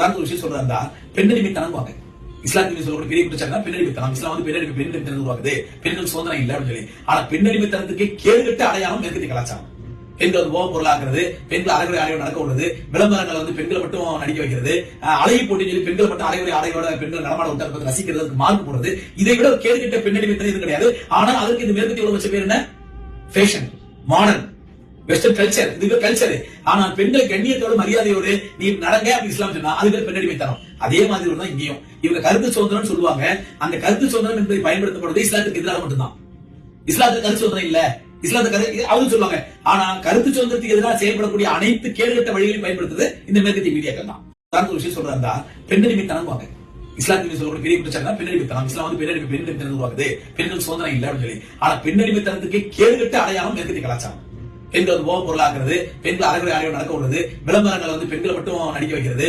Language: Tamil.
ஒரு விஷயம் சொல்றாருந்தா பெண்ணடிமைத்தனம் வாங்க இஸ்லாத்தின் சொல்லக்கூடிய பெரிய குற்றச்சாட்டு பெண்ணடிமைத்தனம். இஸ்லாம் வந்து பெண்ணடிமைத்தனம் உருவாக்குது, பெண்கள் சுதந்திரம் இல்ல அப்படின்னு சொல்லி. ஆனா பெண்ணடிமைத்தனத்துக்கு கேடுகட்ட அடையாளம் மேற்கத்திய கலாச்சாரம். பெண்கள் வந்து போக பொருளாக்குறது, பெண்கள் அரைகுறை ஆடையோட நடக்க விடுறது, விளம்பரங்கள் வந்து பெண்களை மட்டும் நடிக்க வைக்கிறது, அழகி போட்டி சொல்லி பெண்கள் மட்டும் அரைகுறை ஆடையோட பெண்கள் நடமாட விட்டு ரசிக்கிறதுக்கு மார்க் போடுறது, இதை விட ஒரு கேடுகட்ட பெண்ணடிமைத்தனம் இது கிடையாது. ஆனா அதற்கு இந்த மேற்கத்திய உலக வச்ச பேர் என்ன? Fashion, modern, western culture. இது கல்ச்சர். ஆனா பெண்கள் கண்ணியத்தோட மரியாதையோடு நீ நடங்க அப்படி இஸ்லாம் சொன்னா அது பேர் பெண்ணடிமைத்தனம். அதே மாதிரி தான் இங்கேயும் இவங்க கருத்து சுதந்திரம் சொல்லுவாங்க. அந்த கருத்து சுதந்திரம் என்பதை பயன்படுத்தப்படுவது இஸ்லாத்துக்கு எதிராக மட்டும்தான். இஸ்லாத்துக்கு கருத்து சுதந்திரம் இல்ல, இஸ்லாத்துக்கு அவங்க சொல்லுவாங்க. ஆனா கருத்து சுதந்திரத்துக்கு எதிராக செயல்படக்கூடிய அனைத்து கேடுகட்ட வழிகளையும் பயன்படுத்துறது இந்த மேற்கத்திய மீடியாக்கள் தான். ஒரு விஷயம் சொல்றாருந்தா பெண்ணடிமைத்தனம் வாங்க இஸ்லாத்தின் சொல்லக்கூடிய பெரிய குற்றச்சாட்டு பெண்ணடிமைத்தனம். இஸ்லாம் வந்து பெண்ணடிமைத்தனம் உருவாக்குது, பெண்கள் சுதந்திரம் இல்ல அப்படின்னு சொல்லி. ஆனா பெண்ணடிமைத்தனத்துக்கு கேடுகட்ட அடையாளம் மேற்கத்திய கலாச்சாரம். பெண்கள் வந்து போக பொருளாக்குறது, பெண்கள் அரைகுறை ஆடையோட நடக்க விடுறது, விளம்பரங்கள் வந்து பெண்களை மட்டும் நடிக்க வைக்கிறது,